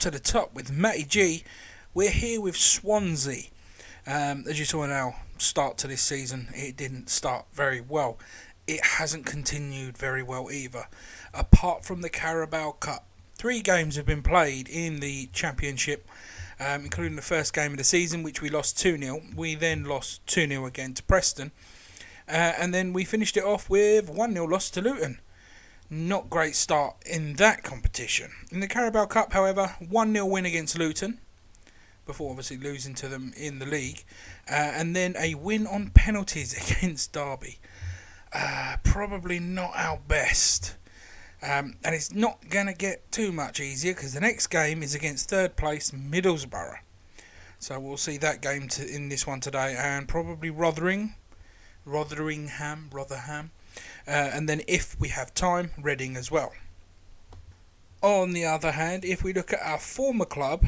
to the top with Matty G. We're here with Swansea. As you saw in our start to this season, it didn't start very well. It hasn't continued very well either. Apart from the Carabao Cup, 3 games have been played in the Championship, including the first game of the season, which we lost 2-0. We then lost 2-0 again to Preston. And then we finished it off with 1-0 loss to Luton. Not great start in that competition. In the Carabao Cup, however, 1-0 win against Luton, before obviously losing to them in the league. And then a win on penalties against Derby. Probably not our best. And it's not going to get too much easier because the next game is against third place Middlesbrough. So we'll see that game in this one today, and probably Rotherham. And then if we have time, Reading as well. On the other hand, if we look at our former club,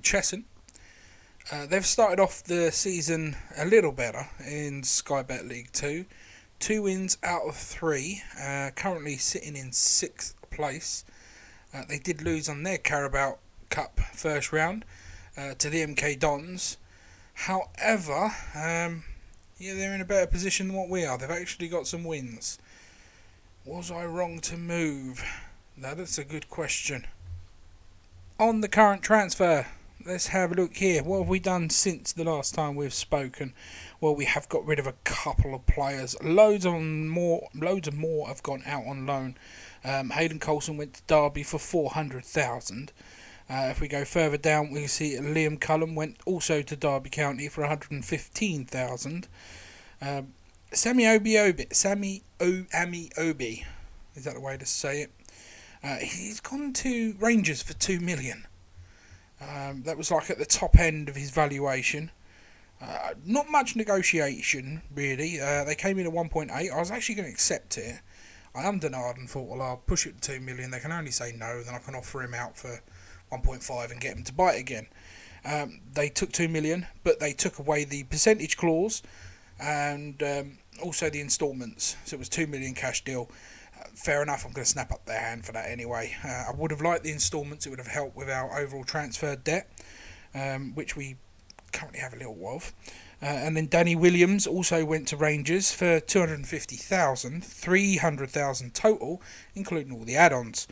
Cheshunt, they've started off the season a little better in Sky Bet League 2. 2 wins out of 3, currently sitting in 6th place. They did lose on their Carabao Cup first round to the MK Dons. However, they're in a better position than what we are. They've actually got some wins. Was I wrong to move? Now that's a good question. On the current transfer, let's have a look here. What have we done since the last time we've spoken? Well, we have got rid of a couple of players. Loads more have gone out on loan. Hayden Coulson went to Derby for 400,000. If we go further down, we can see Liam Cullen went also to Derby County for 115,000. Sammy Obi, is that the way to say it? He's gone to Rangers for 2 million. That was like at the top end of his valuation. Not much negotiation, really. They came in at 1.8. I was actually going to accept it. I undernard and thought, well, I'll push it to 2 million. They can only say no, then I can offer him out for 1.5 and get him to bite again. They took 2 million, but they took away the percentage clause and also the instalments. So it was 2 million cash deal. Fair enough, I'm going to snap up their hand for that anyway. I would have liked the instalments. It would have helped with our overall transfer debt, which we currently have a little of. And then Danny Williams also went to Rangers for 250,000, 300,000 total, including all the add-ons.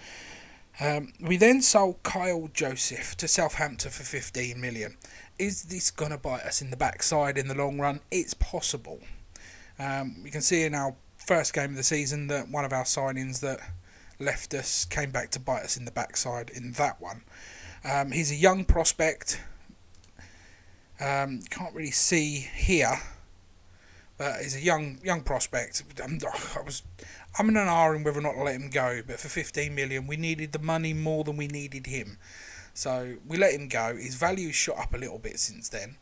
We then sold Kyle Joseph to Southampton for 15 million. Is this going to bite us in the backside in the long run? It's possible. We can see in our first game of the season that one of our signings that left us came back to bite us in the backside in that one. He's a young prospect. Can't really see here, but he's a young prospect. I'm in an R in whether or not to let him go, but for 15 million we needed the money more than we needed him, so we let him go. His value's shot up a little bit since then,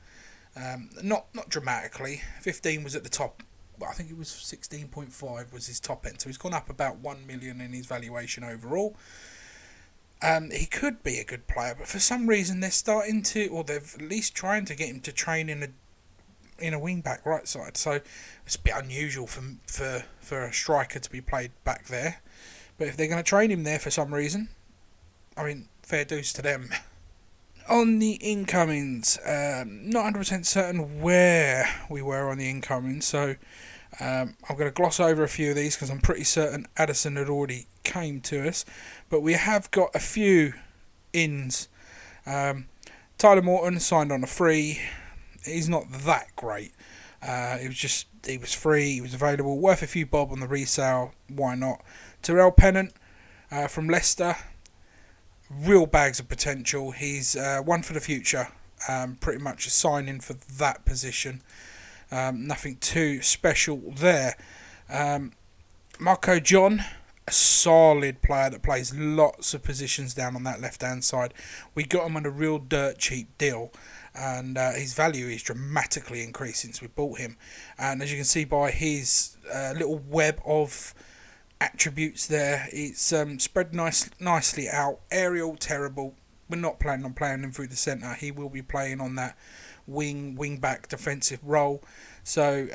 not dramatically. 15 was at the top. I think it was 16.5 was his top end, so he's gone up about 1 million in his valuation overall. He could be a good player, but for some reason they're starting to, or they're at least trying to get him to train in a wing back right side. So it's a bit unusual for a striker to be played back there. But if they're going to train him there for some reason, I mean, fair dues to them. On the incomings, not 100% certain where we were on the incomings, so I'm going to gloss over a few of these because I'm pretty certain Addison had already came to us. But we have got a few ins. Tyler Morton signed on a free. He's not that great. He was free, he was available, worth a few bob on the resale, why not? Terrell Pennant from Leicester, real bags of potential. He's one for the future, pretty much a signing for that position. Nothing too special there. Marco John, a solid player that plays lots of positions down on that left hand side. We got him on a real dirt cheap deal, and his value is dramatically increased since we bought him. And as you can see by his little web of attributes there, it's spread nicely out. Aerial, terrible. We're not planning on playing him through the centre. He will be playing on that wing back defensive role. So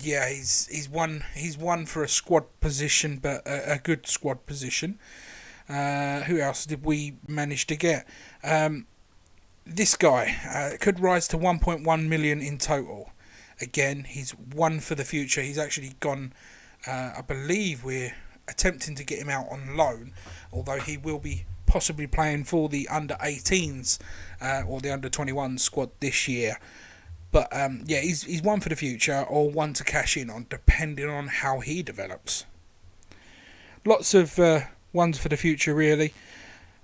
he's one for a squad position, but a good squad position. Who else did we manage to get? This guy could rise to 1.1 million in total. Again, he's one for the future. He's actually gone. I believe we're attempting to get him out on loan, although he will be possibly playing for the under 18s or the under 21 squad this year. But yeah, he's one for the future or one to cash in on, depending on how he develops. Lots of ones for the future, really.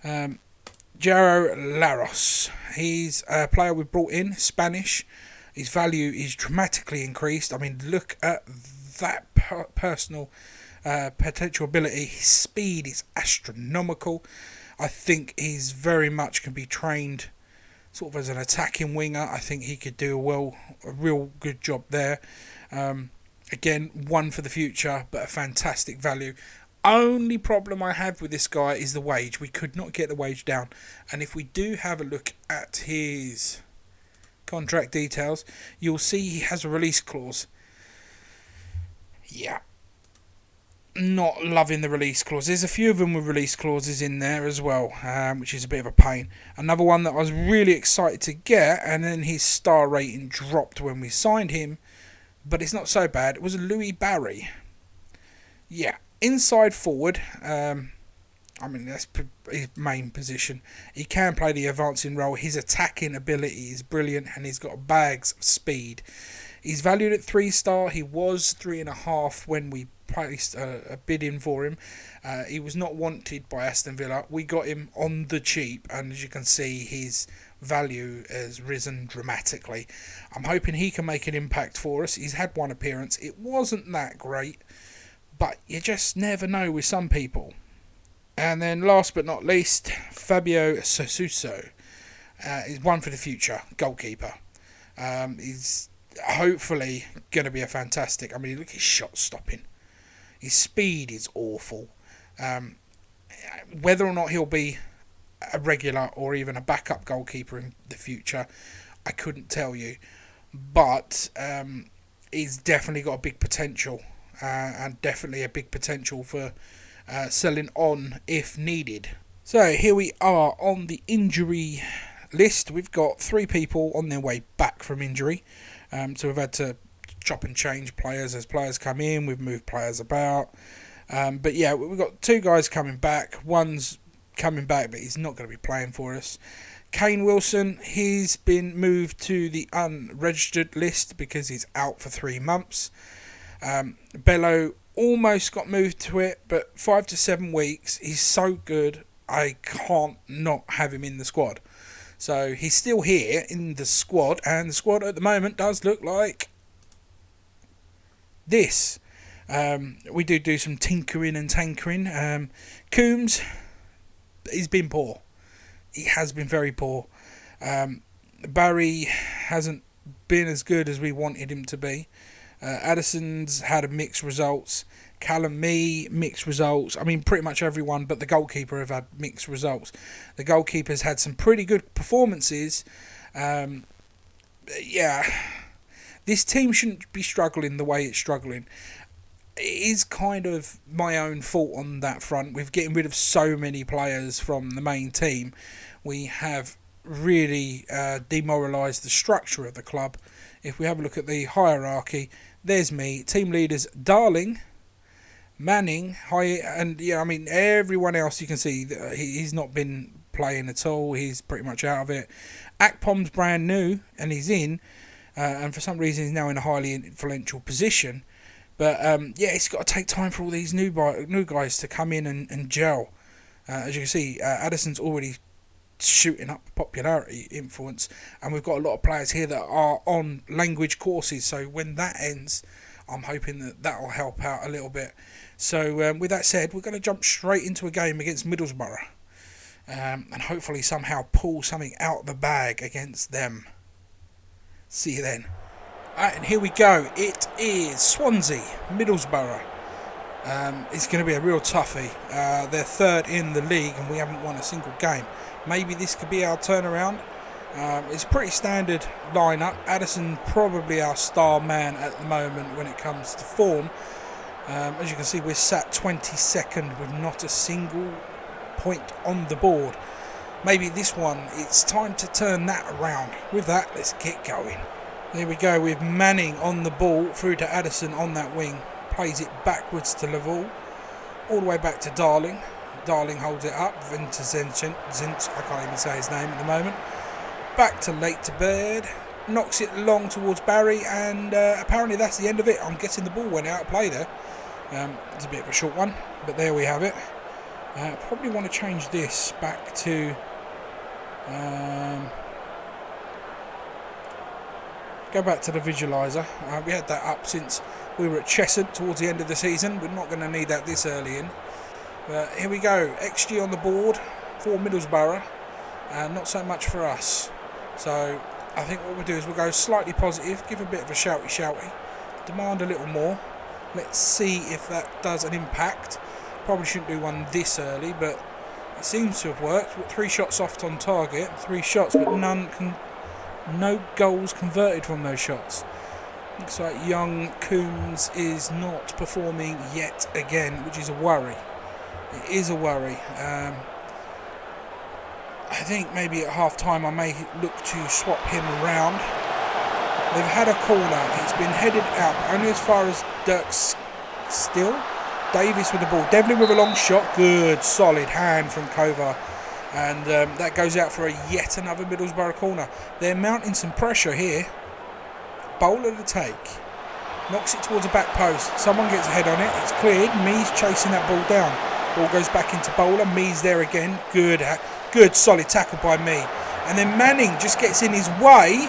Jaro Laros, he's a player we've brought in, Spanish. His value is dramatically increased. I mean, look at that personal potential ability. His speed is astronomical. I think he's very much can be trained sort of as an attacking winger. I think he could do a real good job there. Again, one for the future, but a fantastic value. Only problem I have with this guy is the wage. We could not get the wage down. And if we do have a look at his contract details, you'll see he has a release clause. Yeah. Not loving the release clause. There's a few of them with release clauses in there as well, which is a bit of a pain. Another one that I was really excited to get, and then his star rating dropped when we signed him, but it's not so bad. It was Louis Barry. Yeah, inside forward. I mean, that's his main position. He can play the advancing role. His attacking ability is brilliant, and he's got bags of speed. He's valued at 3-star. He was 3.5 when we placed a bid in for him. He was not wanted by Aston Villa. We got him on the cheap, and as you can see, his value has risen dramatically. I'm hoping he can make an impact for us. He's had one appearance. It wasn't that great, but you just never know with some people. And then last but not least, Fabio Sosuso is one for the future, goalkeeper. He's hopefully going to be a fantastic. I mean, look at his shot stopping. His speed is awful. Whether or not he'll be a regular or even a backup goalkeeper in the future, I couldn't tell you. But he's definitely got a big potential, and definitely a big potential for selling on if needed. So here we are on the injury list. We've got 3 people on their way back from injury. So we've had to chop and change players as players come in. We've moved players about. But yeah, we've got 2 guys coming back. One's coming back, but he's not going to be playing for us. Kane Wilson, he's been moved to the unregistered list because he's out for 3 months. Bello almost got moved to it, but 5 to 7 weeks. He's so good, I can't not have him in the squad. So he's still here in the squad, and the squad at the moment does look like this. We do some tinkering and tankering. Coombs, he's been poor. He has been very poor. Barry hasn't been as good as we wanted him to be. Addison's had mixed results. Callum mixed results. I mean, pretty much everyone but the goalkeeper have had mixed results. The goalkeeper's had some pretty good performances. Yeah, this team shouldn't be struggling the way it's struggling. It is kind of my own fault on that front. We're getting rid of so many players from the main team. We have really demoralised the structure of the club. If we have a look at the hierarchy, there's me, team leaders Darling, Manning, and yeah, I mean everyone else you can see he's not been playing at all. He's pretty much out of it. Akpom's brand new and he's in, and for some reason he's now in a highly influential position. But yeah, it's got to take time for all these new guys to come in and gel. As you can see, Addison's already shooting up popularity influence, and we've got a lot of players here that are on language courses, so when that ends I'm hoping that will help out a little bit. So with that said, we're going to jump straight into a game against Middlesbrough, and hopefully somehow pull something out of the bag against them. See you then. Alright, and here we go. It is Swansea, Middlesbrough. It's going to be a real toughie. They're 3rd in the league and we haven't won a single game. Maybe this could be our turnaround. It's a pretty standard lineup. Addison probably our star man at the moment when it comes to form. As you can see, we're sat 22nd with not a single point on the board. Maybe this one, it's time to turn that around. With that, let's get going. There we go with Manning on the ball, through to Addison on that wing. Plays it backwards to Laval, all the way back to Darling. Darling holds it up. Zinch, I can't even say his name at the moment. Back to Late to Bird. Knocks it long towards Barry, and apparently that's the end of it. I'm guessing the ball went out of play there. It's a bit of a short one, but there we have it. Probably want to change this back to... go back to the visualizer. We had that up since we were at Cheshunt towards the end of the season. We're not going to need that this early in. But here we go. XG on the board for Middlesbrough. Not so much for us. So I think what we'll do is we'll go slightly positive, give a bit of a shouty, demand a little more. Let's see if that does an impact. Probably shouldn't do one this early, but it seems to have worked. 3 shots off on target, 3 shots, but no goals converted from those shots. Looks like young Coombs is not performing yet again, which is a worry. It is a worry. I think maybe at half time I may look to swap him around. They've had a corner. It's been headed out only as far as Dirk's still. Davis with the ball. Devlin with a long shot. Good solid hand from Kova. And that goes out for yet another Middlesbrough corner. They're mounting some pressure here. Bowler to take. Knocks it towards the back post. Someone gets a head on it. It's cleared. Mees chasing that ball down. Ball goes back into Bowler. Mees there again. Good solid tackle by me. And then Manning just gets in his way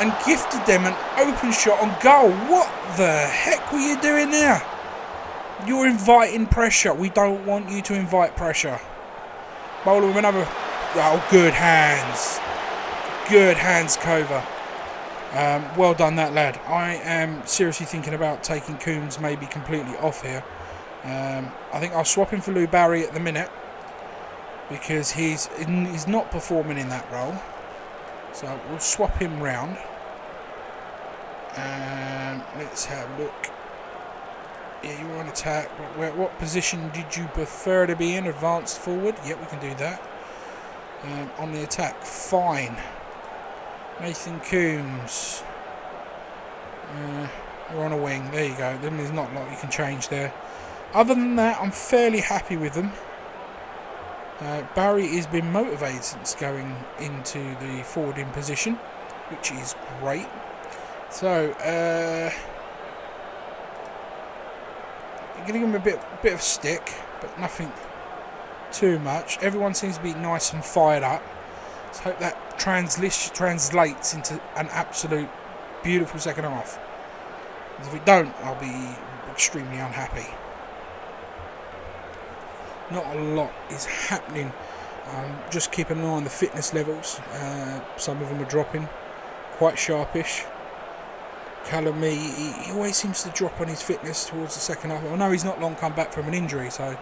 and gifted them an open shot on goal. What the heck were you doing there? You're inviting pressure. We don't want you to invite pressure. Bowler with another. Oh, good hands. Good hands, Kova. Well done, that lad. I am seriously thinking about taking Coombs maybe completely off here. I think I'll swap him for Lou Barry at the minute, because he's not performing in that role. So we'll swap him round. Let's have a look. Yeah, you were on attack. What position did you prefer to be in? Advanced forward? Yep, we can do that. On the attack, fine. Nathan Coombs. You're on a wing. There you go. There's not a lot you can change there. Other than that, I'm fairly happy with them. Barry has been motivated since going into the forwarding position, which is great. So, I'm going to give him a bit of stick, but nothing too much. Everyone seems to be nice and fired up. Let's hope that translates into an absolute beautiful second half. If we don't, I'll be extremely unhappy. Not a lot is happening. Just keeping an eye on the fitness levels. Some of them are dropping quite sharpish. Callum, he always seems to drop on his fitness towards the second half. I know he's not long come back from an injury, so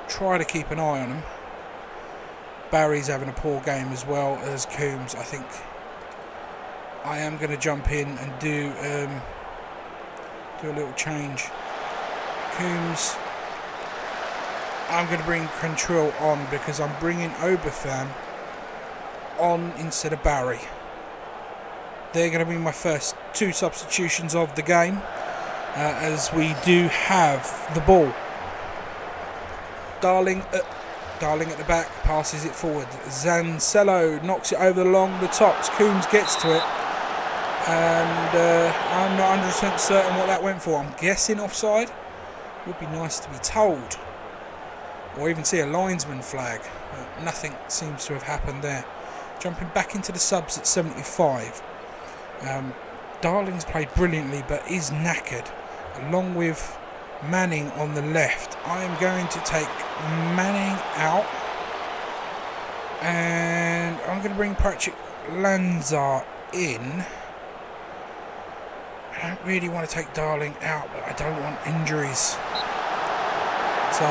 try to keep an eye on him. Barry's having a poor game as well as Coombs. I think I am going to jump in and do a little change. Coombs, I'm going to bring Control on because I'm bringing Obertham on instead of Barry. They're going to be my first 2 substitutions of the game, as we do have the ball. Darling at the back, passes it forward. Zancello knocks it over along the tops. Coombs gets to it, and I'm not 100% certain what that went for. I'm guessing offside. Would be nice to be told, or even see a linesman flag. Nothing seems to have happened there. Jumping back into the subs at 75. Darling's played brilliantly but is knackered, along with Manning on the left. I am going to take Manning out, and I'm going to bring Patrick Lanza in. I don't really want to take Darling out, but I don't want injuries. So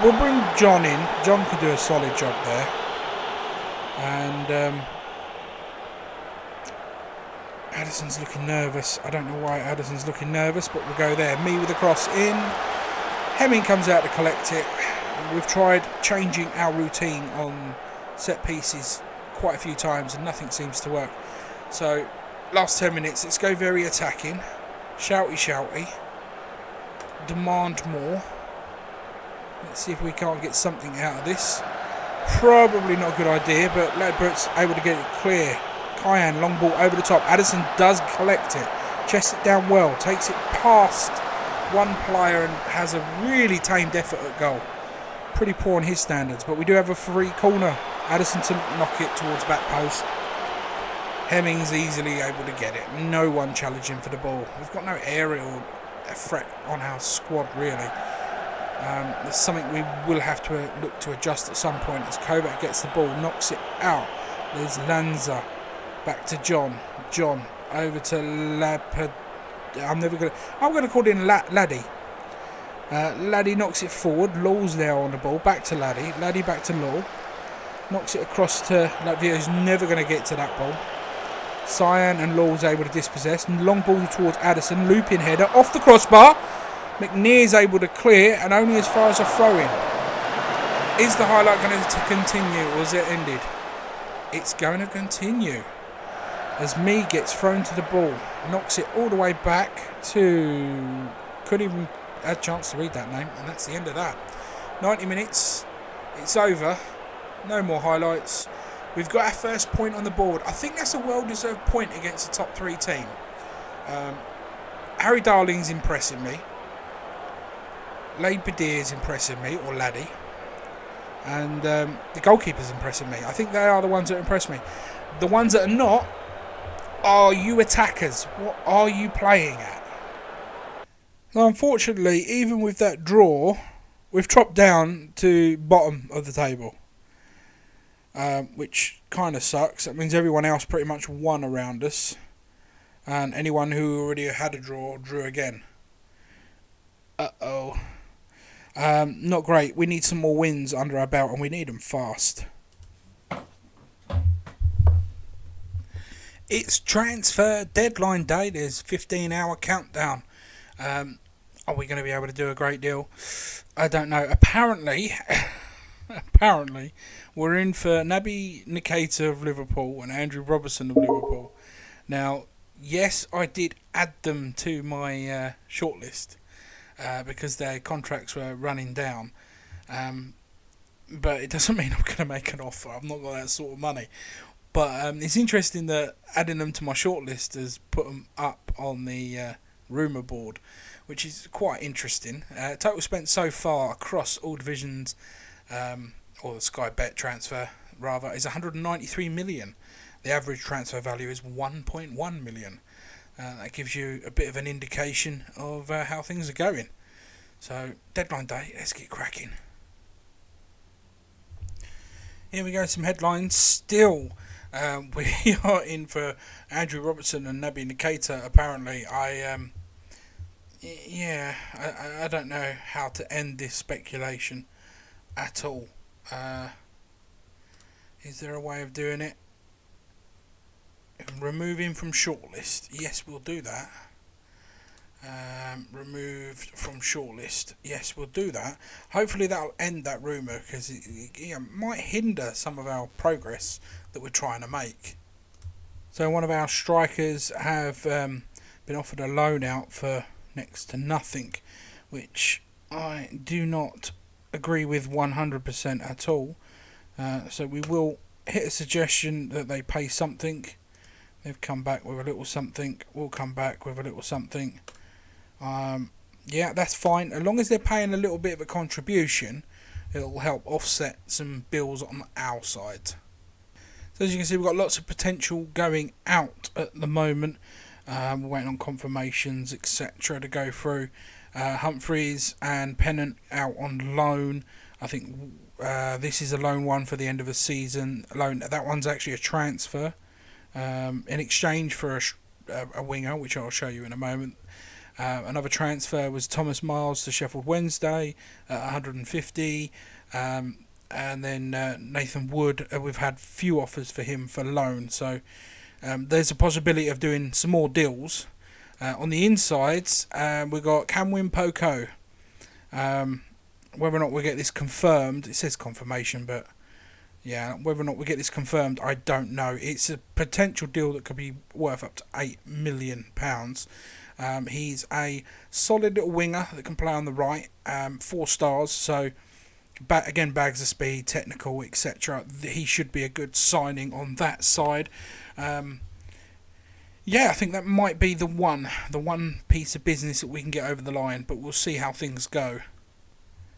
we'll bring John in. John could do a solid job there. And Addison's looking nervous. I don't know why Addison's looking nervous, but we'll go there. Me with the cross in. Hemming comes out to collect it. We've tried changing our routine on set pieces quite a few times and nothing seems to work. So last 10 minutes, let's go very attacking, shouty, demand more. Let's see if we can't get something out of this. Probably not a good idea, but Ladbrook's able to get it clear. Kyan, long ball over the top. Addison does collect it, chests it down well, takes it past one player and has a really tamed effort at goal. Pretty poor on his standards, but we do have a free corner. Addison to knock it towards back post. Hemmings easily able to get it. No one challenging for the ball. We've got no aerial threat on our squad really. There's something we will have to look to adjust at some point as Kovac gets the ball, knocks it out. There's Lanza, back to John. John over to Lapid. I'm going to call him Laddie. Laddie knocks it forward. Law's there on the ball. Back to Laddie. Laddie back to Law. Knocks it across to Latvia, who's never going to get to that ball. Cyan and Law's able to dispossess. Long ball towards Addison. Looping header off the crossbar. McNear's able to clear and only as far as a throw-in. Is the highlight going to continue or is it ended? It's going to continue. As Mee gets thrown to the ball. Knocks it all the way back to... Couldn't even have a chance to read that name. And that's the end of that. 90 minutes. It's over. No more highlights. We've got our first point on the board. I think that's a well-deserved point against the top 3 team. Harry Darling's impressing me. Lade Badir's impressing me, or Laddie. And the goalkeeper's impressing me. I think they are the ones that impress me. The ones that are not, are you attackers? What are you playing at? Now, unfortunately, even with that draw, we've dropped down to bottom of the table. Which kind of sucks. That means everyone else pretty much won around us. And anyone who already had a draw, drew again. Uh-oh. Not great. We need some more wins under our belt, and we need them fast. It's transfer deadline day. There's a 15-hour countdown. Are we going to be able to do a great deal? I don't know. Apparently, we're in for Naby Nikita of Liverpool and Andrew Robertson of Liverpool. Now, yes, I did add them to my shortlist. Because their contracts were running down. But it doesn't mean I'm going to make an offer. I've not got that sort of money. But it's interesting that adding them to my shortlist has put them up on the rumour board, which is quite interesting. Total spent so far across all divisions, or the Sky Bet transfer, rather, is 193 million. The average transfer value is 1.1 million. That gives you a bit of an indication of how things are going. So, deadline day, let's get cracking. Here we go, some headlines. Still, we are in for Andrew Robertson and Naby Nikita, apparently. I don't know how to end this speculation at all. Is there a way of doing it? Remove him from shortlist. Yes, we'll do that. Removed from shortlist. Yes, we'll do that. Hopefully that'll end that rumour, because it might hinder some of our progress that we're trying to make. So one of our strikers have been offered a loan out for next to nothing, which I do not agree with 100% at all. So we will hit a suggestion that they pay something. They've come back with a little something. We'll come back with a little something. Yeah, that's fine. As long as they're paying a little bit of a contribution, it'll help offset some bills on our side. So as you can see, we've got lots of potential going out at the moment. We're waiting on confirmations, etc. to go through. Humphreys and Pennant out on loan. I think this is a loan one for the end of the season. That one's actually a transfer. In exchange for a winger, which I'll show you in a moment. Another transfer was Thomas Miles to Sheffield Wednesday at 150, and then Nathan Wood. We've had few offers for him for loan, so there's a possibility of doing some more deals. On the insides, we've got Camwin Poco. Whether or not we get this confirmed, it says confirmation, but yeah, whether or not we get this confirmed, I don't know. It's a potential deal that could be worth up to £8 million. He's a solid little winger that can play on the right, 4 stars, so again, bags of speed, technical, etc. He should be a good signing on that side. Yeah, I think that might be the one piece of business that we can get over the line, but we'll see how things go.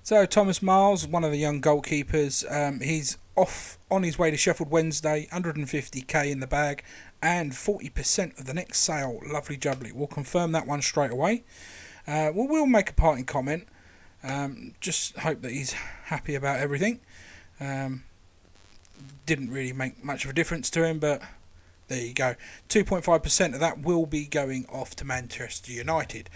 So Thomas Miles, one of the young goalkeepers, he's off on his way to Sheffield Wednesday, 150k in the bag, and 40% of the next sale. Lovely jubbly. We'll confirm that one straight away. We'll make a parting comment. Just hope that he's happy about everything. Didn't really make much of a difference to him, but there you go. 2.5% of that will be going off to Manchester United.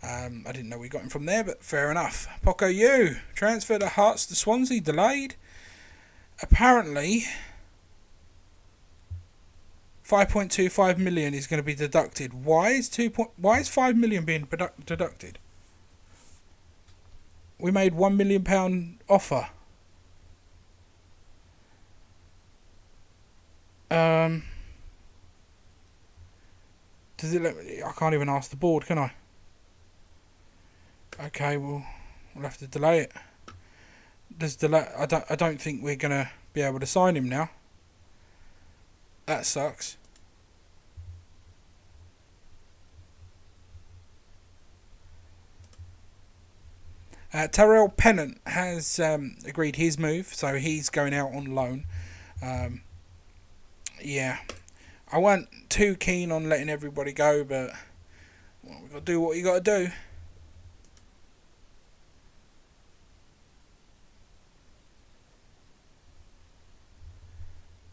I didn't know we got him from there, but fair enough. Poco U, transfer to Hearts to Swansea, delayed. Apparently, 5.25 million is going to be deducted. Why is 5 million being deducted? We made £1 million offer. Does it let me? I can't even ask the board, can I? Okay, we'll have to delay it. I don't think we're gonna be able to sign him now. That sucks. Tyrell Pennant has agreed his move, so he's going out on loan. Yeah, I wasn't too keen on letting everybody go, but we've got to do what you got to do.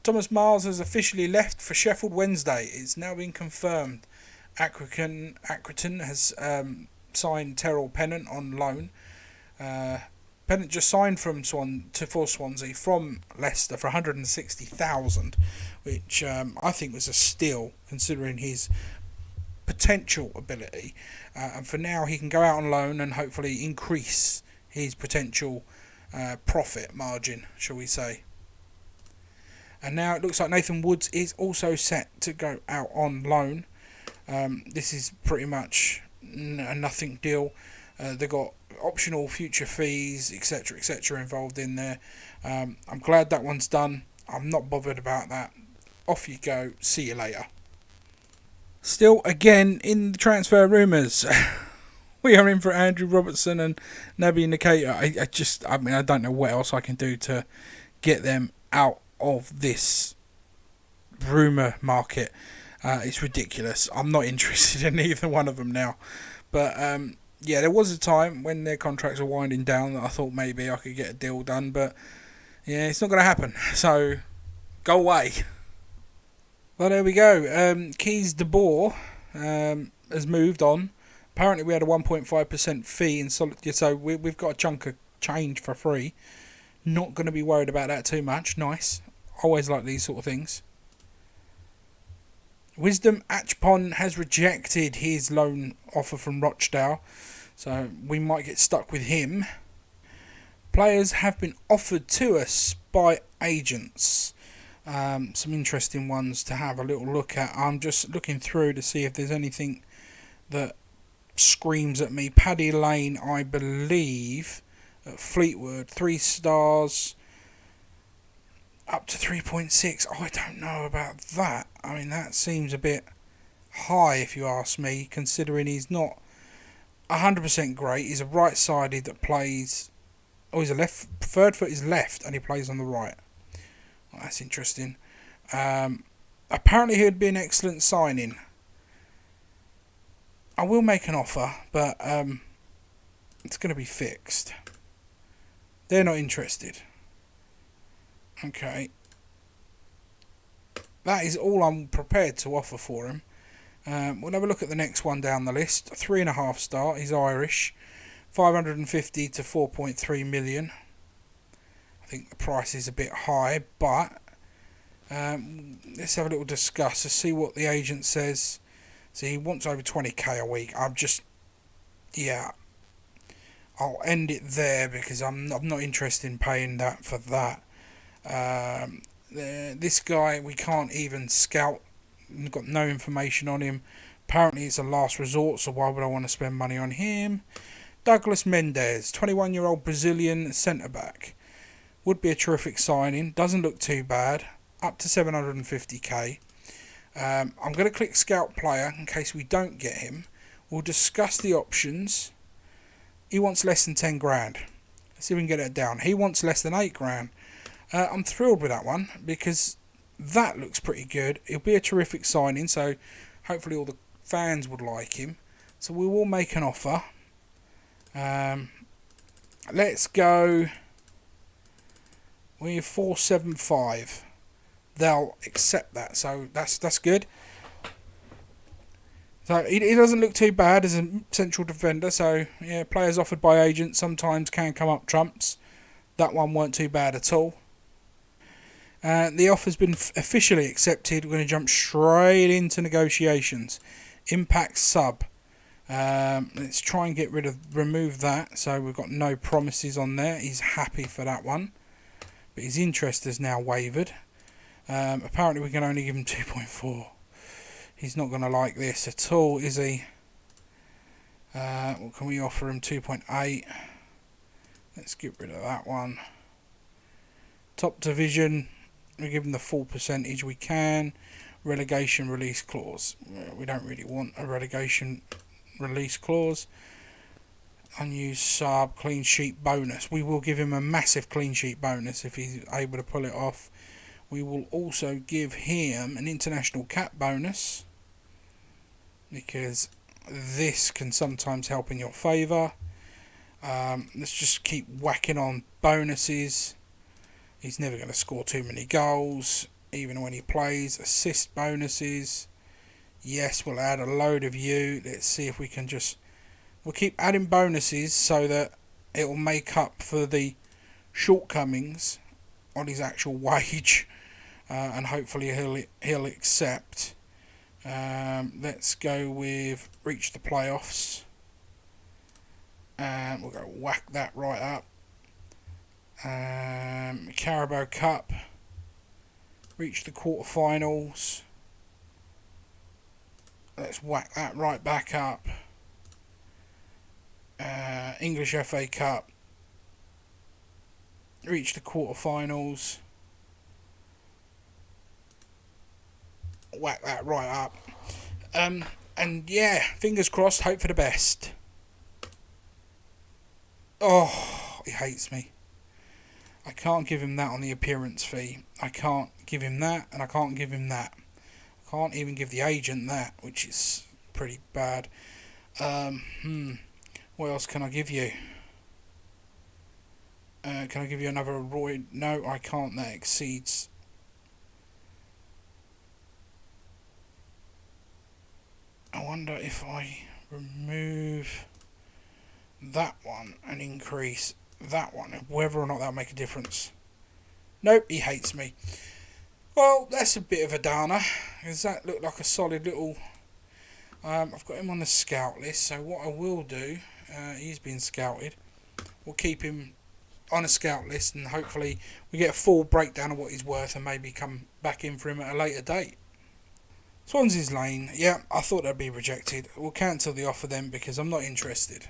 Thomas Miles has officially left for Sheffield Wednesday. It's now been confirmed. Accrington has signed Tyrell Pennant on loan. Pennant just signed for Swansea from Leicester for 160,000, which I think was a steal considering his potential ability. And for now, he can go out on loan and hopefully increase his potential profit margin, shall we say. And now it looks like Nathan Woods is also set to go out on loan. This is pretty much a nothing deal. They've got optional future fees, etc., involved in there. I'm glad that one's done. I'm not bothered about that. Off you go. See you later. Still, again, in the transfer rumours, we are in for Andrew Robertson and Naby Nikita. I don't know what else I can do to get them out of this rumour market. It's ridiculous. I'm not interested in either one of them now. But yeah, there was a time when their contracts were winding down that I thought maybe I could get a deal done, but yeah, it's not going to happen. So go away. Well, there we go. Keys de Boer has moved on. Apparently, we had a 1.5% fee in so we've got a chunk of change for free. Not going to be worried about that too much. Nice. Always like these sort of things. Wisdom Achpon has rejected his loan offer from Rochdale, so we might get stuck with him. Players have been offered to us by agents. Some interesting ones to have a little look at. I'm just looking through to see if there's anything that screams at me. Paddy Lane, I believe, at Fleetwood, 3 stars, up to 3.6. I don't know about that. I mean, that seems a bit high if you ask me, considering he's not 100% great. He's a right-sided that plays... Oh, he's a left... Third foot is left and he plays on the right. Well, that's interesting. Apparently he would be an excellent signing. I will make an offer, but it's going to be fixed. They're not interested. Okay. That is all I'm prepared to offer for him. We'll have a look at the next one down the list. 3.5 star. He's Irish. 550 to 4.3 million. I think the price is a bit high, but let's have a little discuss to see what the agent says. So he wants over 20k a week. I'll end it there because I'm not interested in paying that for that. This guy we can't even scout. We've got no information on him. Apparently it's a last resort, so why would I want to spend money on him? Douglas Mendes, 21-year-old Brazilian centre-back. Would be a terrific signing. Doesn't look too bad. Up to 750k. I'm going to click Scout Player in case we don't get him. We'll discuss the options. He wants less than 10 grand. Let's see if we can get it down. He wants less than 8 grand. I'm thrilled with that one because that looks pretty good. It'll be a terrific signing, so hopefully all the fans would like him. So we will make an offer. Let's go with 475. They'll accept that, so that's good. So he doesn't look too bad as a central defender. So yeah, players offered by agents sometimes can come up trumps. That one weren't too bad at all. The offer's been officially accepted. We're going to jump straight into negotiations. Impact sub. Let's try and remove that. So we've got no promises on there. He's happy for that one, but his interest has now wavered. Apparently we can only give him 2.4. He's not going to like this at all, is he? What can we offer him? 2.8. Let's get rid of that one. Top division, we give him the full percentage we can. Relegation release clause. We don't really want a relegation release clause. Unused sub, clean sheet bonus. We will give him a massive clean sheet bonus if he's able to pull it off. We will also give him an international cap bonus because this can sometimes help in your favour. Let's just keep whacking on bonuses. He's never going to score too many goals, even when he plays. Assist bonuses. Yes, we'll add a load of you. Let's see if we can we'll keep adding bonuses so that it will make up for the shortcomings on his actual wage. And hopefully he'll accept. Let's go with reach the playoffs. We'll go whack that right up. Carabao Cup. Reach the quarterfinals. Let's whack that right back up. English FA Cup. Reach the quarterfinals. Whack that right up. And yeah, fingers crossed, hope for the best. Oh, he hates me. I can't give him that on the appearance fee. I can't give him that, and I can't give him that. I can't even give the agent that, which is pretty bad. What else can I give you? Can I give you another Roy? No, I can't. That exceeds. I wonder if I remove that one and increase that one, whether or not that'll make a difference. Nope, he hates me. Well, that's a bit of a downer. Does that look like a solid little... I've got him on the scout list, so what I will do, he's been scouted. We'll keep him on a scout list and hopefully we get a full breakdown of what he's worth and maybe come back in for him at a later date. Swansea's Lane, yeah, I thought that'd be rejected. We'll cancel the offer then because I'm not interested.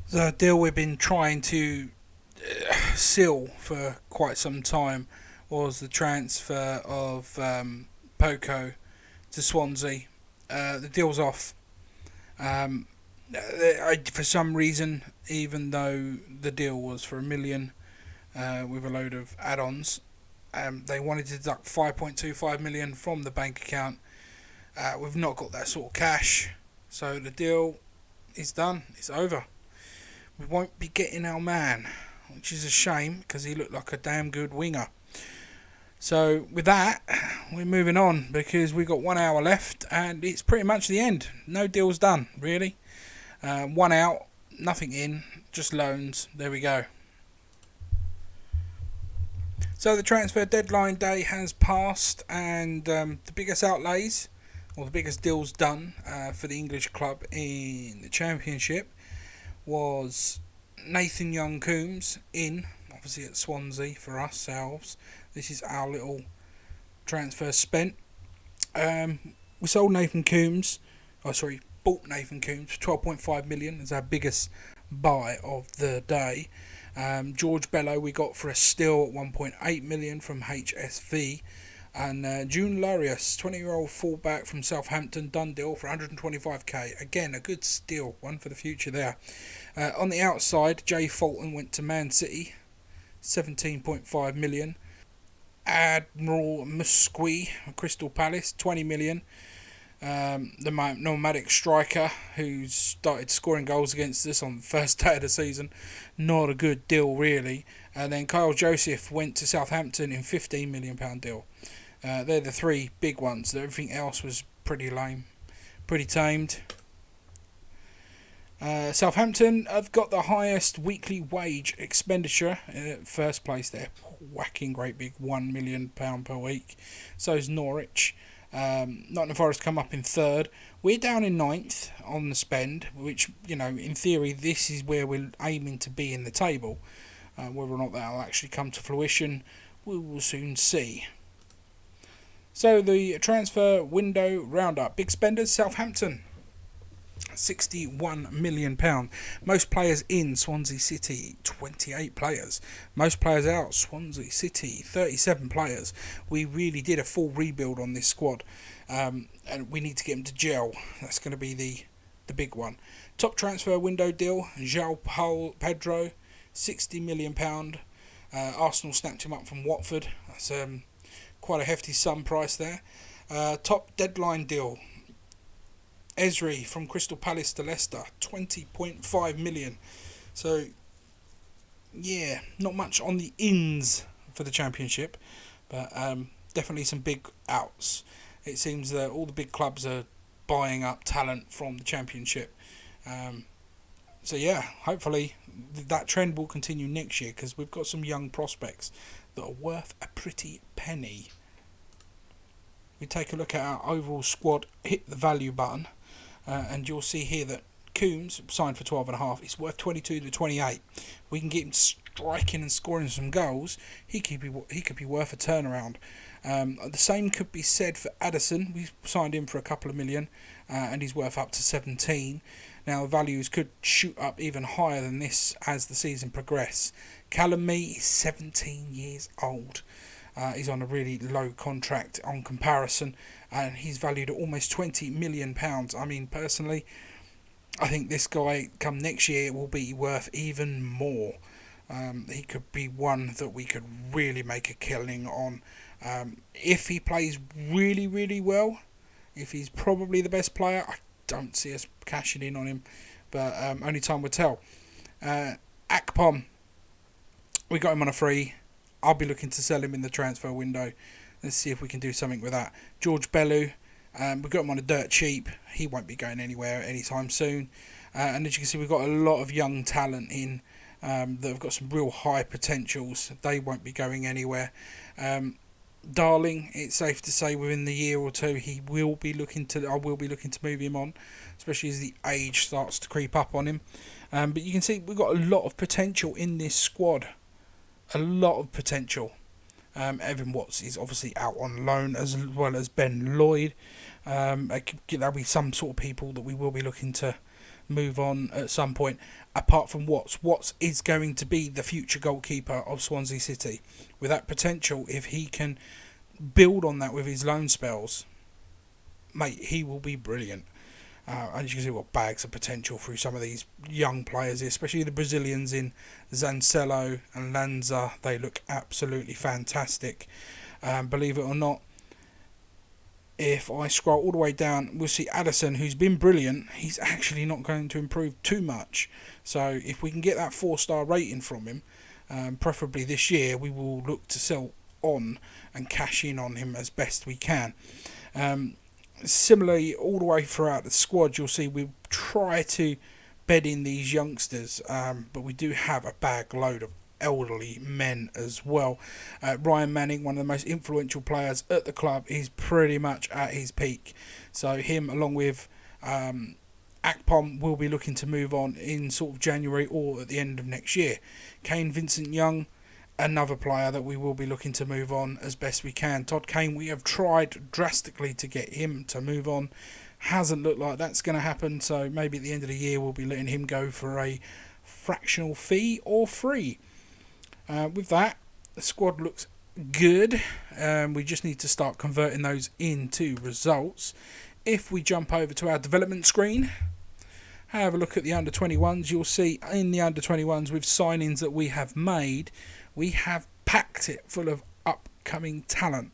The deal we've been trying to seal for quite some time was the transfer of Poco to Swansea. The deal's off. For some reason, even though the deal was for $1 million with a load of add-ons, they wanted to deduct 5.25 million from the bank account. We've not got that sort of cash, so the deal is done. It's over. We won't be getting our man, which is a shame because he looked like a damn good winger. So with that, we're moving on because we've got 1 hour left and it's pretty much the end. No deal's done, really. One out, nothing in, just loans. There we go. So the transfer deadline day has passed and the biggest outlays, or the biggest deals done for the English club in the Championship was Nathan Young-Coombs in, obviously at Swansea for ourselves. This is our little transfer spent. We sold Nathan Coombs. Bought Nathan Coombs for 12.5 million as our biggest buy of the day. George Bello we got for a steal at 1.8 million from HSV. And June Larius, 20-year-old fullback from Southampton, done deal for 125k. Again, a good steal, one for the future there. On the outside, Jay Fulton went to Man City, 17.5 million. Admiral Musqui, Crystal Palace, 20 million. The nomadic striker who started scoring goals against us on the first day of the season. Not a good deal, really. And then Kyle Joseph went to Southampton in £15 million deal. They're the three big ones. Everything else was pretty lame, pretty tamed. Southampton have got the highest weekly wage expenditure. First place there, whacking great big £1 million per week. So is Norwich. Nottingham Forest come up in third. We're down in ninth on the spend, which, in theory, this is where we're aiming to be in the table. Whether or not that'll actually come to fruition, we will soon see. So the transfer window roundup. Big spenders, Southampton. £61 million. Most players in, Swansea City, 28 players. Most players out, Swansea City, 37 players. We really did a full rebuild on this squad, and we need to get them to gel. That's going to be the big one. Top transfer window deal, João Pedro, £60 million. Arsenal snapped him up from Watford. That's quite a hefty sum price there. Top deadline deal, Esri from Crystal Palace to Leicester, 20.5 million. So, yeah, not much on the ins for the Championship, but definitely some big outs. It seems that all the big clubs are buying up talent from the Championship. So, yeah, hopefully that trend will continue next year, because we've got some young prospects that are worth a pretty penny. We take a look at our overall squad, hit the value button, and you'll see here that Coombs signed for 12.5. He's worth 22 to 28. We can get him striking and scoring some goals. He could be worth a turnaround. The same could be said for Addison. We signed him for a couple of million, and he's worth up to 17. Now, values could shoot up even higher than this as the season progresses. Callum Mee is 17 years old. He's on a really low contract on comparison, and he's valued at almost £20 million. I mean, personally, I think this guy come next year will be worth even more. He could be one that we could really make a killing on. If he plays really, really well, if he's probably the best player, I don't see us cashing in on him, but only time will tell. Akpom, we got him on a free. I'll be looking to sell him in the transfer window. Let's see if we can do something with that. George Bellew, we got him on a dirt cheap. He won't be going anywhere anytime soon. And as you can see, we've got a lot of young talent in that have got some real high potentials. They won't be going anywhere. Darling, it's safe to say within the year or two I will be looking to move him on, especially as the age starts to creep up on him. But you can see we've got a lot of potential in this squad. A lot of potential. Evan Watts is obviously out on loan, as well as Ben Lloyd. There'll be some sort of people that we will be looking to move on at some point. Apart from Watts is going to be the future goalkeeper of Swansea City. With that potential, if he can build on that with his loan spells, mate, he will be brilliant. And you can see what bags of potential through some of these young players, especially the Brazilians in Zancelo and Lanza. They look absolutely fantastic. Believe it or not, if I scroll all the way down, we'll see Addison, who's been brilliant. He's actually not going to improve too much. So if we can get that 4-star rating from him, preferably this year, we will look to sell on and cash in on him as best we can. Similarly, all the way throughout the squad, you'll see we try to bed in these youngsters, but we do have a bag load of elderly men as well. Ryan Manning, one of the most influential players at the club, is pretty much at his peak. So him, along with Akpom will be looking to move on in sort of January or at the end of next year. Kane Vincent Young, another player that we will be looking to move on as best we can. Todd Kane, we have tried drastically to get him to move on. Hasn't looked like that's going to happen, so maybe at the end of the year we'll be letting him go for a fractional fee or free. With that, the squad looks good. We just need to start converting those into results. If we jump over to our development screen, have a look at the under-21s, you'll see in the under-21s with signings that we have made, we have packed it full of upcoming talent.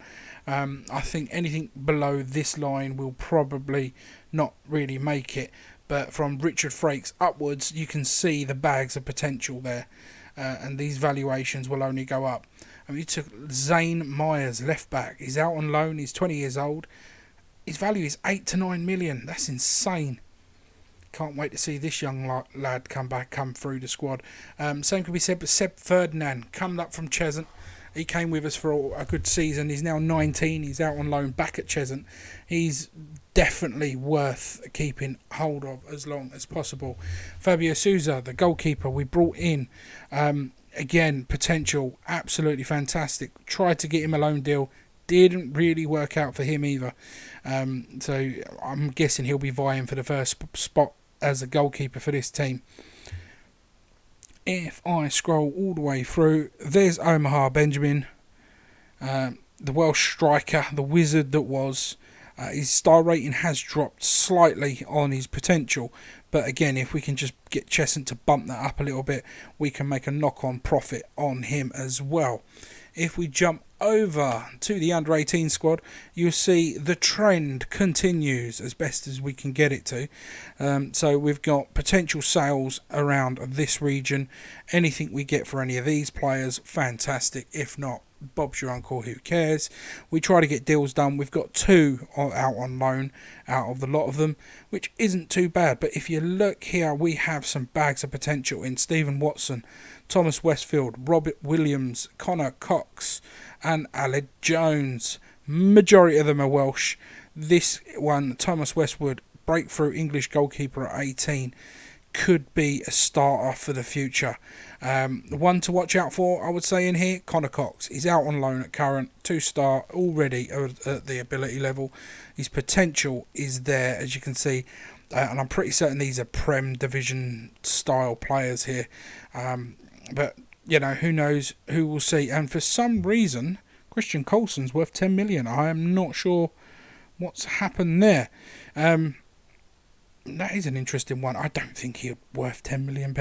I think anything below this line will probably not really make it, but from Richard Frakes upwards you can see the bags of potential there, and these valuations will only go up. You took Zane Myers, left back, he's out on loan, he's 20 years old, his value is 8 to 9 million. That's insane. Can't wait to see this young lad come through the squad. Same could be said for Seb Ferdinand, coming up from Cheshunt. He came with us for a good season. He's now 19. He's out on loan back at Cheshunt. He's definitely worth keeping hold of as long as possible. Fabio Souza, the goalkeeper we brought in. Again, potential, absolutely fantastic. Tried to get him a loan deal. Didn't really work out for him either. So I'm guessing he'll be vying for the first spot as a goalkeeper for this team. If I scroll all the way through, there's Omaha Benjamin, the Welsh striker, the wizard that was. His star rating has dropped slightly on his potential, but again, if we can just get Cheshunt to bump that up a little bit, we can make a knock-on profit on him as well. If we jump over to the under-18 squad, you'll see the trend continues as best as we can get it to. So we've got potential sales around this region. Anything we get for any of these players, fantastic. If not, Bob's your uncle, who cares? We try to get deals done. We've got 2 out on loan out of the lot of them, which isn't too bad. But if you look here, we have some bags of potential in Stephen Watson, Thomas Westfield, Robert Williams, Connor Cox and Aled Jones. Majority of them are Welsh. This one, Thomas Westwood, breakthrough English goalkeeper at 18, could be a starter for the future. One to watch out for, I would say, in here, Connor Cox. He's out on loan at current, 2-star already at the ability level. His potential is there, as you can see, and I'm pretty certain these are Prem Division style players here. But you know, who knows, who will see. And for some reason, Christian Coulson's worth 10 million. I am not sure what's happened there. That is an interesting one. I don't think he's worth £10 million,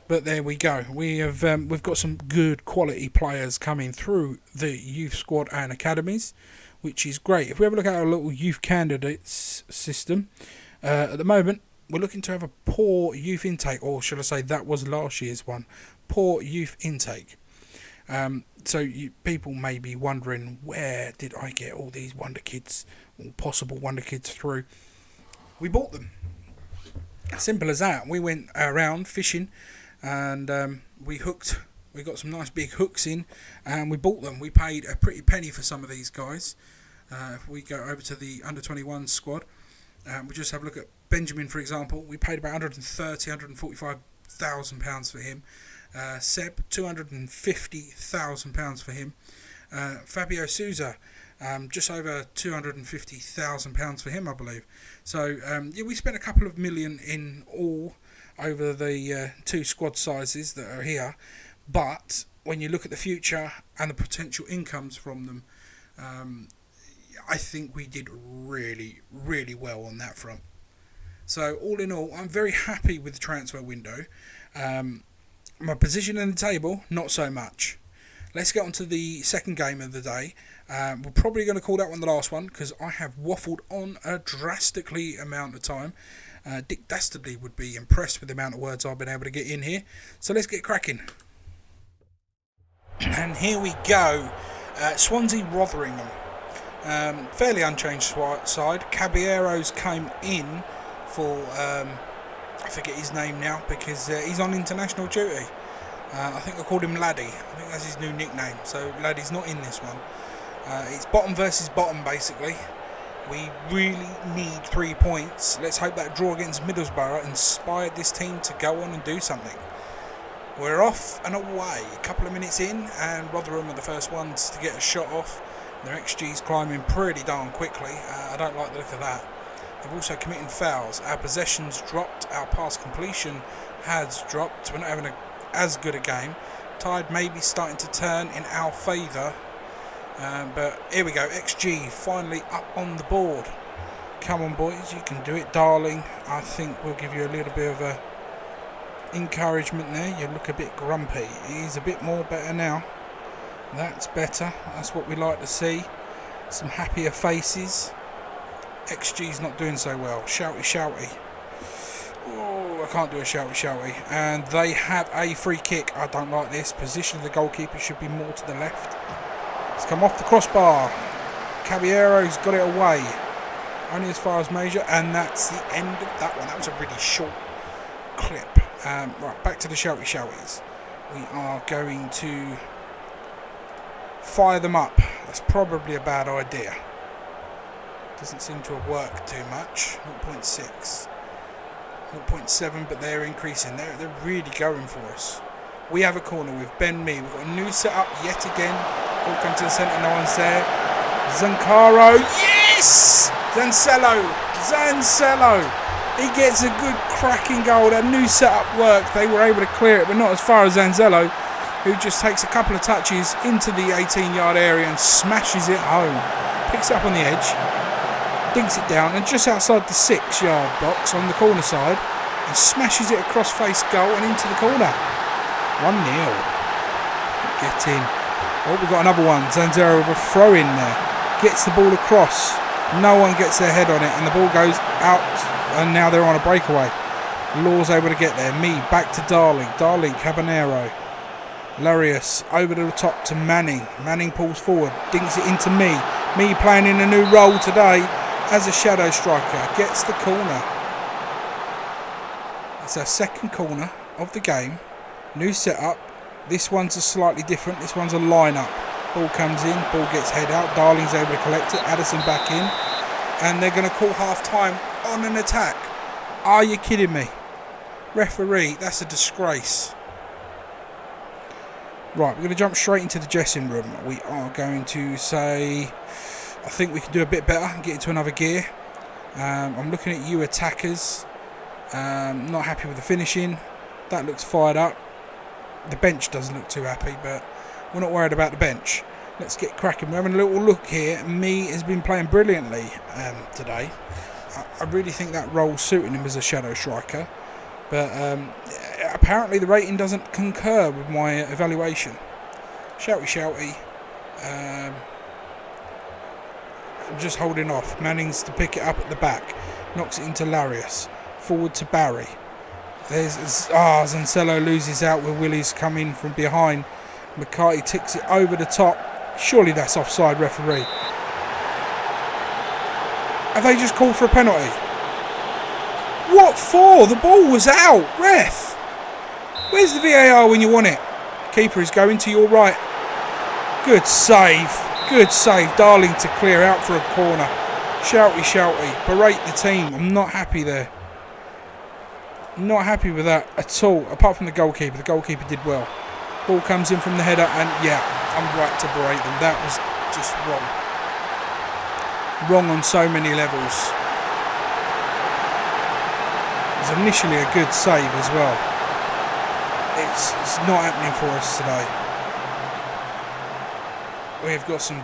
but there we go. We've got some good quality players coming through the youth squad and academies, which is great. If we have a look at our little youth candidates system, at the moment we're looking to have a poor youth intake, or should I say that was last year's one. Poor youth intake. So people may be wondering, where did I get all these wonderkids, or possible wonderkids through? We bought them. Simple as that. We went around fishing and we got some nice big hooks in and we bought them. We paid a pretty penny for some of these guys. If we go over to the under-21 squad, we just have a look at Benjamin, for example. We paid about £145,000 for him. Seb, £250,000 for him. Fabio Souza, just over £250,000 for him, I believe. So yeah, we spent a couple of million in all over the 2 squad sizes that are here. But when you look at the future and the potential incomes from them, I think we did really, really well on that front. So all in all, I'm very happy with the transfer window. My position in the table, not so much. Let's get on to the second game of the day. We're probably going to call that one the last one because I have waffled on a drastically amount of time. Dick Dastardly would be impressed with the amount of words I've been able to get in here. So let's get cracking. And here we go. Swansea Rotherham. Fairly unchanged side. Caballeros came in for, I forget his name now because he's on international duty. I think I called him Laddie. I think that's his new nickname. So Laddie's not in this one. It's bottom versus bottom basically. We really need 3 points. Let's hope that draw against Middlesbrough inspired this team to go on and do something. We're off and away. A couple of minutes in, and Rotherham are the first ones to get a shot off. Their XG's climbing pretty darn quickly. I don't like the look of that. They're also committing fouls. Our possession's dropped. Our pass completion has dropped. We're not having as good a game. Tide may be starting to turn in our favour. But here we go. XG finally up on the board. Come on, boys. You can do it, darling. I think we'll give you a little bit of a encouragement there. You look a bit grumpy. He's a bit more better now. That's better. That's what we like to see. Some happier faces. XG's not doing so well. Shouty. Oh, I can't do a shouty. And they have a free kick. I don't like this. Position of the goalkeeper should be more to the left. It's come off the crossbar. Caballero's got it away. Only as far as Major. And that's the end of that one. That was a really short clip. Right, back to the shouties. We are going to fire them up. That's probably a bad idea. Doesn't seem to have worked too much. 0.6, 0.7, but they're increasing. They're really going for us. We have a corner with Ben Mee. We've got a new setup yet again. Ball comes to the centre. No one's there. Zancaro. Yes! Zancello. He gets a good cracking goal. That new setup worked. They were able to clear it, but not as far as Zancello, who just takes a couple of touches into the 18-yard area and smashes it home. Picks it up on the edge, dinks it down, and just outside the 6-yard box on the corner side, and smashes it across face goal and into the corner. 1-0. Get in. Oh, we've got another one. Zanzero with a throw in there. Gets the ball across. No one gets their head on it, and the ball goes out, and now they're on a breakaway. Law's able to get there. Mee back to Darling. Cabanero. Larius over to the top to Manning. Manning pulls forward, dinks it into Mee. Mee playing in a new role today as a shadow striker. Gets the corner. It's our second corner of the game. New setup. This one's a slightly different. This one's a line-up. Ball comes in, ball gets head out. Darling's able to collect it. Addison back in. And they're going to call half-time on an attack. Are you kidding me? Referee, that's a disgrace. Right, we're going to jump straight into the dressing room. We are going to say, I think we can do a bit better and get into another gear. I'm looking at you attackers. Not happy with the finishing. That looks fired up. The bench doesn't look too happy, but we're not worried about the bench. Let's get cracking. We're having a little look here. Mee has been playing brilliantly today. I really think that role suiting him as a shadow striker. But apparently the rating doesn't concur with my evaluation. Shouty. I'm just holding off. Manning's to pick it up at the back. Knocks it into Larius. Forward to Barry. Zancello loses out with Willis coming from behind. McCarthy ticks it over the top. Surely that's offside, referee. Have they just called for a penalty? What for? The ball was out. Ref. Where's the VAR when you want it? Keeper is going to your right. Good save. Darling to clear out for a corner. Shouty. Berate the team. I'm not happy there. Not happy with that at all, apart from the goalkeeper. The goalkeeper did well. Ball comes in from the header, and yeah, I'm right to berate them. That was just wrong. Wrong on so many levels. It was initially a good save as well. It's not happening for us today. We've got some...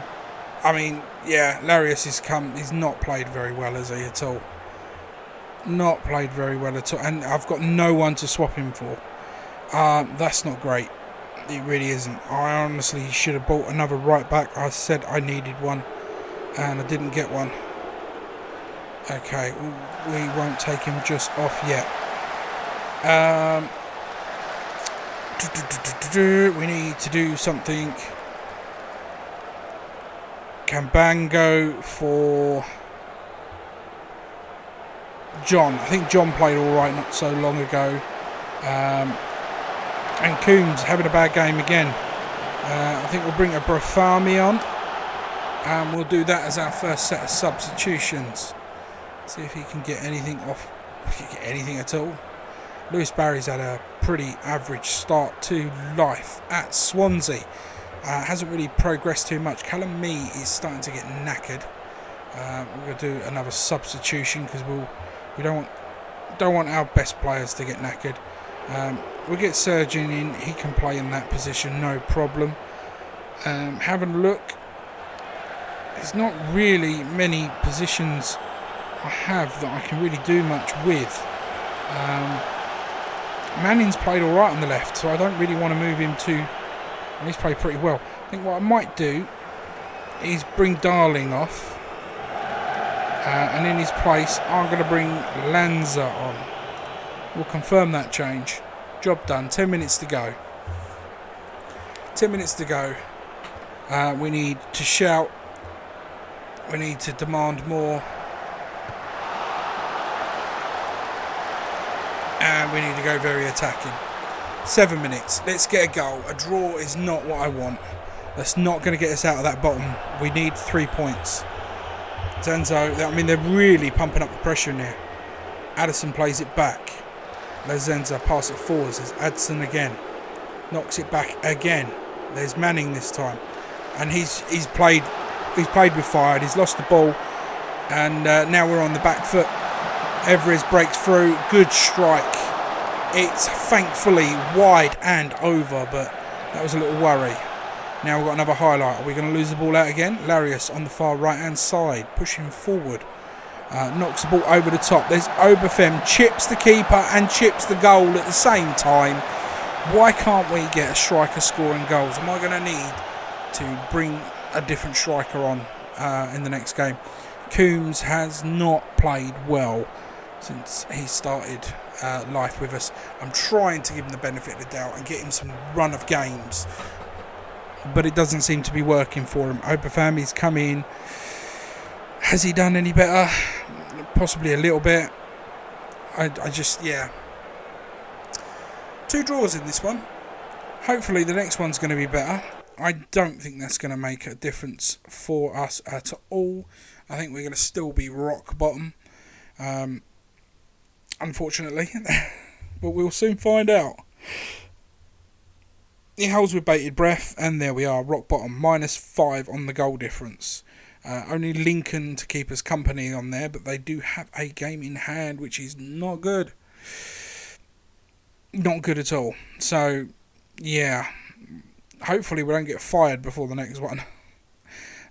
I mean, yeah, Larius he's not played very well, has he, at all? Not played very well at all, and I've got no one to swap him for. That's not great. It really isn't. I honestly should have bought another right back. I said I needed one, and I didn't get one. Okay, we won't take him just off yet. We need to do something. Cambango for John. I think John played all right not so long ago. And Coombs having a bad game again. I think we'll bring a Brafami on. And we'll do that as our first set of substitutions. See if he can get anything off, get anything at all. Lewis Barry's had a pretty average start to life at Swansea. Hasn't really progressed too much. Callum Mee is starting to get knackered. We're going to do another substitution because we don't want our best players to get knackered. We'll get Surgeon in. He can play in that position, no problem. Having a look, there's not really many positions I have that I can really do much with. Manning's played alright on the left, so I don't really want to move him to... He's played pretty well. I think what I might do is bring Darling off. And in his place, I'm going to bring Lanza on. We'll confirm that change. Job done. 10 minutes to go. 10 minutes to go. We need to shout. We need to demand more. And we need to go very attacking. 7 minutes. Let's get a goal. A draw is not what I want. That's not going to get us out of that bottom. We need 3 points. Zenzo, I mean, they're really pumping up the pressure in there. Addison plays it back. Les Zenza pass it forwards. There's Addison again. Knocks it back again. There's Manning this time. And he's played with fire. He's lost the ball. And now we're on the back foot. Everest breaks through. Good strike. It's thankfully wide and over, but that was a little worry. Now we've got another highlight. Are we going to lose the ball out again? Larius on the far right hand side, pushing forward. Knocks the ball over the top. There's Obafem, chips the keeper and chips the goal at the same time. Why can't we get a striker scoring goals? Am I going to need to bring a different striker on in the next game? Coombs has not played well since he started life with us. I'm trying to give him the benefit of the doubt and get him some run of games, but it doesn't seem to be working for him. Obafami's come in. Has he done any better? Possibly a little bit. I just, yeah. 2 draws in this one. Hopefully the next one's going to be better. I don't think that's going to make a difference for us at all. I think we're going to still be rock bottom. Unfortunately. But we'll soon find out. He holds with bated breath, and there we are, rock bottom, -5 on the goal difference. Only Lincoln to keep us company on there, but they do have a game in hand, which is not good. Not good at all. So, yeah, hopefully we don't get fired before the next one.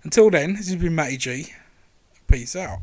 Until then, this has been Matty G. Peace out.